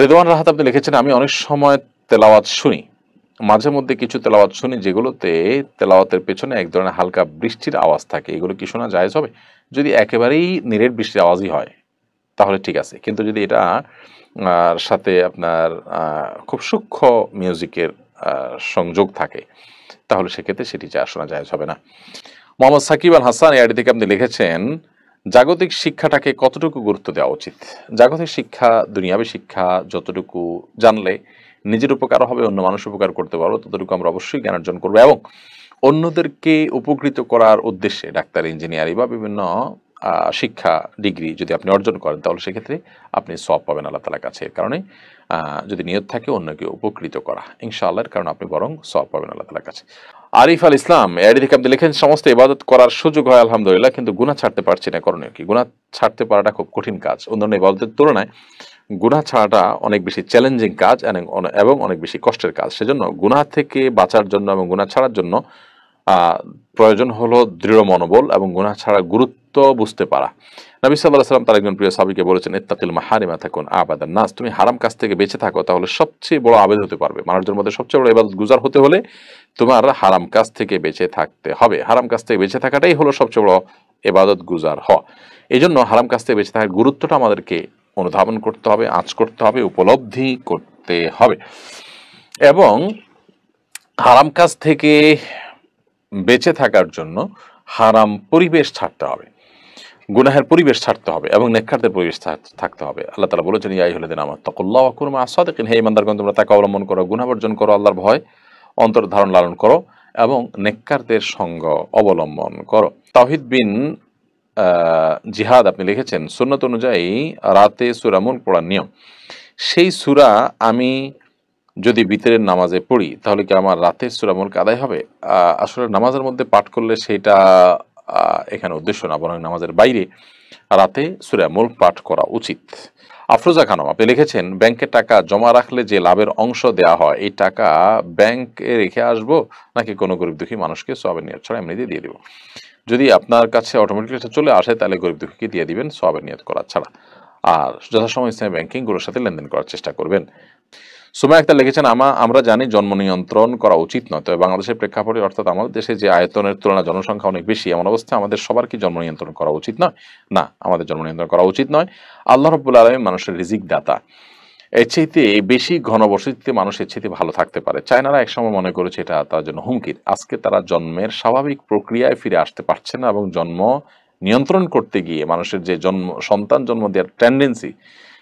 রেদওয়ান রাহাত আপনি লিখেছেন, আমি অনেক সময় তেলাওয়াত শুনি, মাঝে মধ্যে কিছু তেলাওয়াত শুনি যেগুলোতে তেলাওয়াতের পেছনে এক ধরনের হালকা বৃষ্টির আওয়াজ থাকে, এগুলো কি শোনা জায়েজ হবে? যদি একেবারেই নিরেট বৃষ্টির আওয়াজই হয় তাহলে ঠিক আছে, কিন্তু যদি এটা সাথে আপনার খুব সূক্ষ্ম মিউজিকের সংযোগ থাকে তাহলে সেক্ষেত্রে সেটি শোনা জায়েজ হবে না। মোহাম্মদ সাকিব আল হাসান এই আইডি থেকে আপনি লিখেছেন, জাগতিক শিক্ষাটাকে কতটুকু গুরুত্ব দেওয়া উচিত? জাগতিক শিক্ষা, দুনিয়াবী শিক্ষা যতটুকু জানলে নিজের উপকার হবে, অন্য মানুষ উপকার করতে পারবো, ততটুকু আমরা অবশ্যই জ্ঞান অর্জন করবো এবং অন্যদেরকে উপকৃত করার উদ্দেশ্যে ডাক্তার, ইঞ্জিনিয়ারিং বা বিভিন্ন শিক্ষা ডিগ্রি যদি আপনি অর্জন করেন তাহলে সেক্ষেত্রে আপনি সওয়াব পাবেন আল্লাহ তাআলার কাছে। এর কারণে যদি নিয়ত থাকে অন্যকে উপকৃত করা, ইনশাআল্লাহর কারণে আপনি বরং সওয়াব পাবেন আল্লাহ তাআলার কাছে। আরিফ আল ইসলাম এডি থেকে আপনি লিখেন, সমস্ত ইবাদত করার সুযোগ হয় আলহামদুলিল্লাহ, কিন্তু গুনাহ ছাড়তে পারছি না, করণীয় কি? গুনাহ ছাড়তে পারাটা খুব কঠিন কাজ, অন্যান্য ইবাদতের তুলনায় গুনাহ ছাড়াটা অনেক বেশি চ্যালেঞ্জিং কাজ এবং অনেক বেশি কষ্টের কাজ। সেজন্য গুনাহ থেকে বাঁচার জন্য এবং গুনাহ ছাড়ার জন্য প্রয়োজন হলো দৃঢ় মনোবল এবং গুনাহ ছাড়ার গুরুত্ব বুঝতে পারা। নবী সাল্লাল্লাহু আলাইহি ওয়াসাল্লাম তার একজন প্রিয় সাহাবীকে বলেছেন, ইত্তাকিল মাহারিমা তাকুন আবাদান নাস, তুমি হারাম কাজ থেকে বেঁচে থাকো তাহলে সবচেয়ে বড় আবেদ হতে পারবে। মানুষদের মধ্যে সবচেয়ে বড় ইবাদত গুজার হতে হলে তোমার হারাম কাজ থেকে বেঁচে থাকতে হবে। হারাম কাজ থেকে বেঁচে থাকাটাই হলো সবচেয়ে বড় ইবাদত গুজার হওয়া। এই জন্য হারাম কাজ থেকে বেঁচে থাকার গুরুত্বটা আমাদেরকে অনুধাবন করতে হবে, আঁচ করতে হবে, উপলব্ধি করতে হবে এবং হারাম কাজ থেকে বেঁচে থাকার জন্য হারাম পরিবেশ ছাড়তে হবে, গুনাহের পরিবেশ ছাড়তে হবে এবং নেককারদের পরিবেশ থাকতে হবে। আল্লাহ তাআলা বলেছেন, ইয়া আইয়ুহাল্লাযীনা আমানু তাকুল্লাহ ওয়া কুনু মা'আস সাদিকিন, হে ঈমানদারগণ তোমরা তাকওয়া অবলম্বন করো, গুনাহ বর্জন করো, আল্লাহর ভয় অন্তর ধারণ লালন করো এবং নেককারদের সঙ্গ অবলম্বন করো। তাওহীদ বিন জিহাদ আপনি লিখেছেন, সুন্নত অনুযায়ী রাতে সূরা মুলক পড়ার নিয়ম, সেই সূরা আমি যদি বিতরের নামাজে পড়ি তাহলে কি আমার রাতের সূরা মুলক আদায় হবে? আসলে নামাজের মধ্যে পাঠ করলে সেটা এখানে উদ্দেশ্য না, বরং নামাজের বাইরে রাতে সূরা মুলক পাঠ করা উচিত। আফরোজা খানম আপনি লিখেছেন, ব্যাংকে টাকা জমা রাখলে যে লাভের অংশ দেওয়া হয়, এই টাকা ব্যাংকে রেখে আসবো নাকি কোনো গরিব দুঃখী মানুষকে সওয়াবের নিয়ত ছাড়া এমনিতে দিয়ে দেবো? যদি আপনার কাছে অটোমেটিক্যালি এটা চলে আসে তাহলে গরিব দুঃখীকে দিয়ে দিবেন সওয়াবের নিয়ত করা ছাড়া, আর যথাসময় ইসলামী ব্যাংকিংগুলোর সাথে লেনদেন করার চেষ্টা করবেন। সুমাইয়া আক্তার লিখেছেন, আমরা জানি জন্ম নিয়ন্ত্রণ করা উচিত নয়, তবে বাংলাদেশের প্রেক্ষাপটে অর্থাৎ আমাদের দেশে যে আয়তনের তুলনায় জনসংখ্যা অনেক বেশি, এমন অবস্থায় আমাদের সবার কি জন্ম নিয়ন্ত্রণ করা উচিত নয়? না, আমাদের জন্ম নিয়ন্ত্রণ করা উচিত নয়। আল্লাহ রাব্বুল আলামিন মানুষের রিজিক দাতা, এর চাইতে বেশি ঘনবসতিতে মানুষের চাইতে ভালো থাকতে পারে। চায়নারা একসময় মনে করেছে এটা তার জন্য হুমকির, আজকে তারা জন্মের স্বাভাবিক প্রক্রিয়ায় ফিরে আসতে পারছে না এবং জন্ম নিয়ন্ত্রণ করতে গিয়ে মানুষের যে সন্তান জন্ম দেওয়ার টেন্ডেন্সি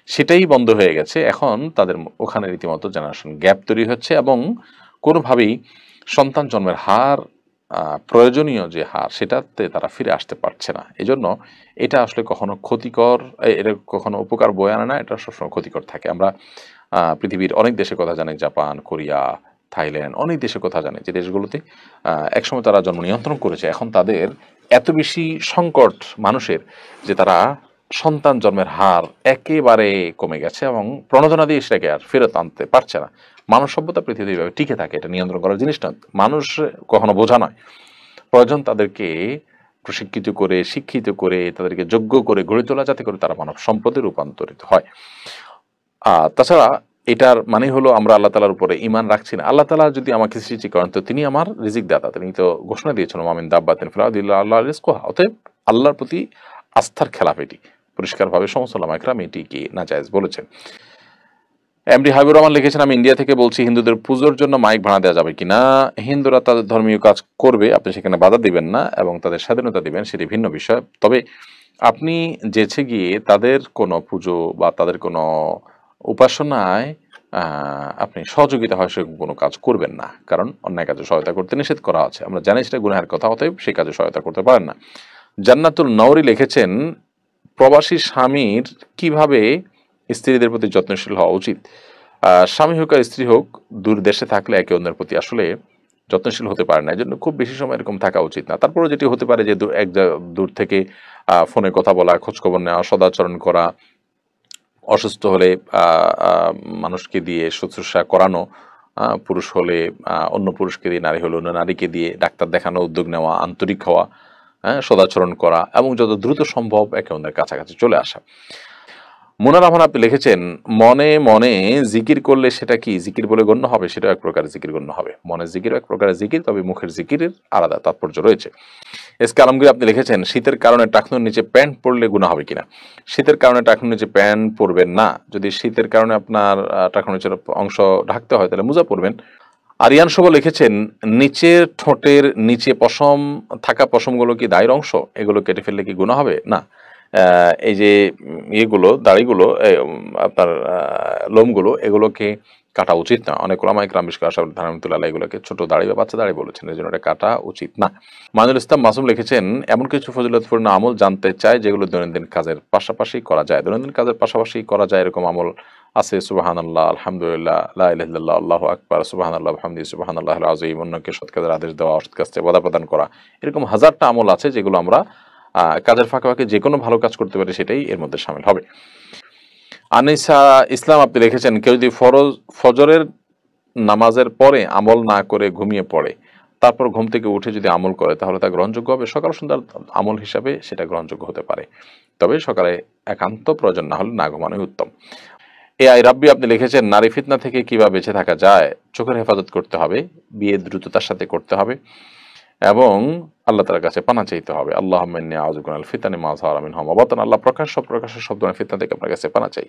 সেটাই বন্ধ হয়ে গেছে। এখন তাদের ওখানে রীতিমতো জেনারেশন গ্যাপ তৈরি হচ্ছে এবং কোনোভাবেই সন্তান জন্মের হার, প্রয়োজনীয় যে হার, সেটাতে তারা ফিরে আসতে পারছে না। এজন্য এটা আসলে কখনো ক্ষতিকর, এটা কখনো উপকার বয়ে আনে না, এটা সবসময় ক্ষতিকর থাকে। আমরা পৃথিবীর অনেক দেশের কথা জানি, জাপান, কোরিয়া, থাইল্যান্ড, অনেক দেশের কথা জানি যে দেশগুলোতে একসময় তারা জন্ম নিয়ন্ত্রণ করেছে, এখন তাদের এত বেশি সংকট মানুষের যে তারা সন্তান জন্মের হার একেবারে কমে গেছে এবং প্রণোদনা দিয়ে সেটাকে আর ফেরত আনতে পারছে না। মানব সভ্যতা পৃথিবীতে এইভাবে টিকে থাকে, এটা নিয়ন্ত্রণ করার জিনিস না, মানুষ কখনো বোঝা নয়, প্রয়োজন তাদেরকে প্রশিক্ষিত করে, শিক্ষিত করে, তাদেরকে যোগ্য করে গড়ে তোলা, যাতে করে তারা মানব সম্পদে রূপান্তরিত হয়। তাছাড়া এটার মানে হলো আমরা আল্লাহ তাআলার উপরে ঈমান রাখছি না। আল্লাহ তাআলা যদি আমাকে সৃষ্টি করেন তো তিনি আমার রিজিক দাতা, তিনি তো ঘোষণা দিয়েছেন, ওয়া মিন দাব্বাতিন ফিল আরদি ইল্লা আল্লাহু রিজকুহা। অতএব আল্লাহর প্রতি আস্থার খেলাফ এটি, পরিষ্কারভাবে সমস্ত উলামা ইকরাম এটিকে নাজায়েজ বলেছেন। এমডি হাবিবুর রহমান লিখেছেন, আমি ইন্ডিয়া থেকে বলছি, হিন্দুদের পুজোর জন্য মাইক ভাড়া দেওয়া যাবে কিনা? হিন্দুরা তাদের ধর্মীয় কাজ করবে, আপনি সেখানে বাধা দিবেন না এবং তাদের স্বাধীনতা দিবেন, সেটি ভিন্ন বিষয়। তবে আপনি যেছে গিয়ে তাদের কোনো পুজো বা তাদের কোনো উপাসনায় আপনি সহযোগিতা হয় সেরকম কোনো কাজ করবেন না, কারণ অন্যায় কাজে সহায়তা করতে নিষেধ করা আছে। আমরা জানি সেটা গুনাহের কথা, অতএব সেই কাজে সহায়তা করতে পারেন না। জান্নাতুল নওরি লিখেছেন, প্রবাসী স্বামীর কিভাবে স্ত্রীদের প্রতি যত্নশীল হওয়া উচিত? স্বামী হোক আর স্ত্রী হোক, দূর দেশে থাকলে একে অন্যের প্রতি আসলে যত্নশীল হতে পারে না, এই জন্য খুব বেশি সময় এরকম থাকা উচিত না। তারপরে যেটি হতে পারে যে দূর থেকে ফোনে কথা বলা, খোঁজখবর নেওয়া, সদাচরণ করা, অসুস্থ হলে মানুষকে দিয়ে শুশ্রূষা করানো, পুরুষ হলে অন্য পুরুষকে দিয়ে, নারী হলে অন্য নারীকে দিয়ে ডাক্তার দেখানো, উদ্যোগ নেওয়া, আন্তরিক হওয়া, সদাচরণ করা এবং যত দ্রুত সম্ভব একে অন্যের কাছাকাছি চলে আসা। মুনা রহমান আপনি লিখেছেন, মনে মনে জিকির করলে সেটা কি জিকির বলে গণ্য হবে? সেটাও এক প্রকার জিকির গণ্য হবে। মনে জিকিরও এক প্রকারের জিকির, তবে মুখের জিকিরের আলাদা তাৎপর্য রয়েছে। এস কে আলমগীর আপনি লিখেছেন, শীতের কারণে টাকনুর নিচে প্যান্ট পরলে গুনাহ হবে কিনা? শীতের কারণে টাকনুর নিচে প্যান্ট পরবেন না। যদি শীতের কারণে আপনার টাকনুর নিচের অংশ ঢাকতে হয় তাহলে মোজা পরবেন। আরিয়ান শুভ লিখেছেন, নিচের ঠোঁটের নিচে পশম থাকা পশমগুলো কি দায়ের অংশ? এগুলো কেটে ফেললে কি গুনাহ হবে? না। এই যে ইয়েগুলো, দাড়িগুলো, আপনার লোমগুলো, এগুলোকে কাটা উচিত না। অনেক ওলামায়ে কেরাম, বিশেষ করে আশরাফুল রহমাতুল্লাহ আলাইহি, এগুলোকে ছোট দাড়ি বা বাচ্চা দাড়ি বলেছেন, এই জন্য এটা কাটা উচিত না। মাইনুল ইসলাম মাসুম লিখেছেন, এমন কিছু ফজিলতপূর্ণ আমল জানতে চাই যেগুলো দৈনন্দিন কাজের পাশাপাশি করা যায়। দৈনন্দিন কাজের পাশাপাশি করা যায় এরকম আমল আছে। সুবহানাল্লাহ, আলহামদুলিল্লাহ, লা ইলাহা ইল্লাল্লাহ, আল্লাহু আকবার, সুবহানাল্লাহ ওয়া বিহামদিহি, সুবহানাল্লাহিল আযীম, অন্যকে সৎ কাজের আদেশ দেওয়া, অসৎ কাজ থেকে বাধা প্রদান করা। এরকম হাজারটা আমল আছে যেগুলো আমরা কাজের ফাঁকে ফাঁকে যে কোনো ভালো কাজ করতে পারি, সেটাই এর মধ্যে শামিল হবে। আনিসা ইসলাম আপনি লিখেছেন, কেউ যদি ফজরের নামাজের পরে আমল না করে ঘুমিয়ে পড়ে, তারপর ঘুম থেকে উঠে যদি আমল করে, তাহলে তা গ্রহণযোগ্য হবে? সকাল সন্ধ্যার আমল হিসাবে সেটা গ্রহণযোগ্য হতে পারে, তবে সকালে একান্ত প্রয়োজন না হলে না ঘুমানোই উত্তম। আই রাব্বি আপনি লিখেছেন, নারী ফিতনা থেকে কিভাবে বেঁচে থাকা যায়? চোখের হেফাজত করতে হবে, বিয়ে দ্রুততার সাথে করতে হবে, এবং আল্লাহ তাআলার কাছে পানা চাইতে হবে। আল্লাহুম্মা ইন্নী আউযু বিকা মিনাল ফিতানি মা যাহারা মিনহা ওয়া মা বাতান। আল্লাহ প্রকাশ্য সব ধরনের ফিতনা থেকে আপনার কাছে পানা চাই।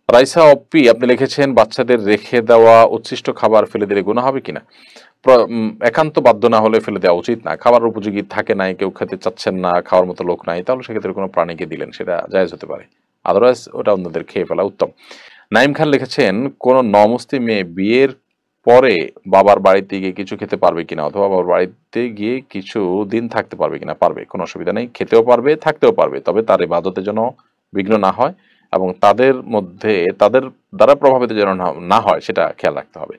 রাইসা অপ্পি আপনি লিখেছেন, বাচ্চাদের রেখে দেওয়া উচ্ছিষ্ট খাবার ফেলে দিলে গুনাহ হবে কিনা? একান্ত বাধ্য না হলে ফেলে দেওয়া উচিত না। খাবার উপযোগী থাকে নাই, কেউ খেতে চাচ্ছেন না, খাওয়ার মতো লোক নাই, তাহলে সেক্ষেত্রে কোনো প্রাণীকে দিলেন, সেটা জায়েজ হতে পারে। আদারওয়াইজ ওটা অন্যদের খেয়ে ফেলা উত্তম। নাইম খান লিখেছেন, কোন নমুসলিম মেয়ে বিয়ের পরে বাবার বাড়িতে গিয়ে কিছু খেতে পারবে কিনা, অথবা বাবার বাড়িতে গিয়ে কিছু দিন থাকতে পারবে কিনা? পারবে, কোনো অসুবিধা নেই, খেতেও পারবে, থাকতেও পারবে, তবে তার ইবাদতে যেন বিঘ্ন না হয় এবং তাদের মধ্যে তাদের দ্বারা প্রভাবিত যেন না হয়, সেটা খেয়াল রাখতে হবে।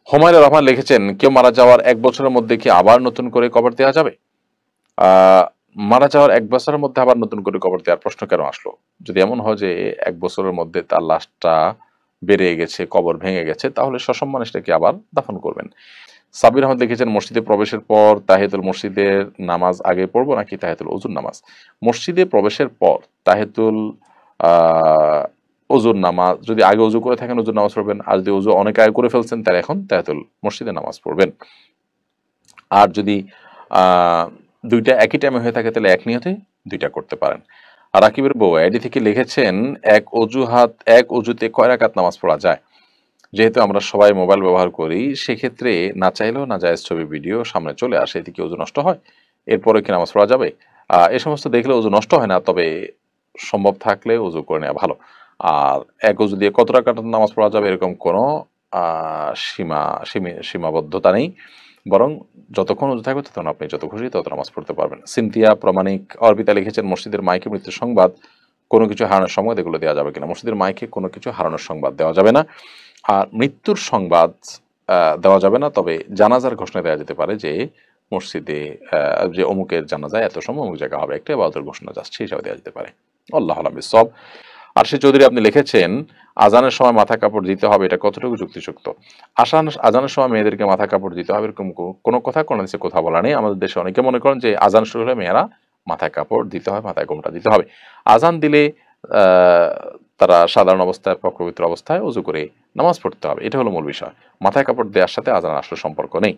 হুমায়ুর রহমান লিখেছেন, কেউ মারা যাওয়ার 1 বছরের মধ্যে কি আবার নতুন করে কবর দেওয়া যাবে? মারা যাওয়ার 1 বছরের মধ্যে আবার নতুন করে কবর দেওয়ার প্রশ্ন কেন আসলো? যদি এমন হয় যে 1 বছরের মধ্যে তার লাশটা বেড়ে গেছে, কবর ভেঙে গেছে, তাহলে সসম্মানে সেটাকে আবার দাফন করবেন। সাবির আহমদ লিখেছেন, মসজিদে প্রবেশের পর তাহিয়াতুল মসজিদের নামাজ আগে পড়বো নাকি তাহিয়াতুল ওযুর নামাজ? মসজিদে প্রবেশের পর তাহিয়াতুল ওযুর নামাজ, যদি আগে ওযু করে থাকেন ওযুর নামাজ পড়বেন, আর যদি ওযু অনেক আগে করে ফেলছেন তাহলে এখন তাহিয়াতুল মসজিদে নামাজ পড়বেন। আর যদি দুইটা একই টাইমে হয়ে থাকে তাহলে এক নিয়তে দুইটা করতে পারেন। আর রাকিবের বউ আইডি থেকে লিখেছেন, এক অজুতে কয় রাকাত নামাজ পড়া যায়? যেহেতু আমরা সবাই মোবাইল ব্যবহার করি, সেক্ষেত্রে না চাইলেও না জায়েজ ছবি ভিডিও সামনে চলে আসে, এদিকে ওযু নষ্ট হয়, এরপরে কি নামাজ পড়া যাবে? এ সমস্ত দেখলে ওযু নষ্ট হয় না, তবে সম্ভব থাকলে ওযু করে নেওয়া ভালো। আর এক ওযু দিয়ে কত রাকাত নামাজ পড়া যাবে এরকম কোনো সীমাবদ্ধতা নেই, বরং যতক্ষণ ওযু থাকবে ততক্ষণ আপনি যত খুশি তত নামাজ পড়তে পারবেন। সিনথিয়া প্রমাণিক অর্পিতা লিখেছেন, মসজিদের মাইকে মৃত্যুর সংবাদ, কোনো কিছু হারানোর সংবাদ, এগুলো দেওয়া যাবে কিনা? মসজিদের মাইকে কোনো কিছু হারানোর সংবাদ দেওয়া যাবে না, আর মৃত্যুর সংবাদ দেওয়া যাবে না, তবে জানাজার ঘোষণা দেওয়া যেতে পারে যে মসজিদে যে অমুকের জানাজায় এত সময় অমুক জায়গা হবে, একটা ইবাদতের ঘোষণা যাচ্ছে, সেই হিসাবে দেওয়া যেতে পারে। আল্লাহু আ'লাম বিসওয়াব। আরশি চৌধুরী আপনি লিখেছেন, আজানের সময় মাথা কাপড় দিতে হবে, এটা কতটুকু যুক্তিযুক্ত? আজানের সময় মেয়েদেরকে মাথা কাপড় দিতে হবে এরকম কোনো কথা কোন দেশে কথা বলা নেই। আমাদের দেশে অনেকে মনে করেন যে আজান শুরু হলে মেয়েরা মাথায় কাপড় দিতে হয়, মাথায় ঘোমটা দিতে হবে। আজান দিলে তারা সাধারণ অবস্থায়, পবিত্র অবস্থায় ওযু করে নামাজ পড়তে হবে, এটা হলো মূল বিষয়। মাথায় কাপড় দেওয়ার সাথে আজানের আসলে সম্পর্ক নেই।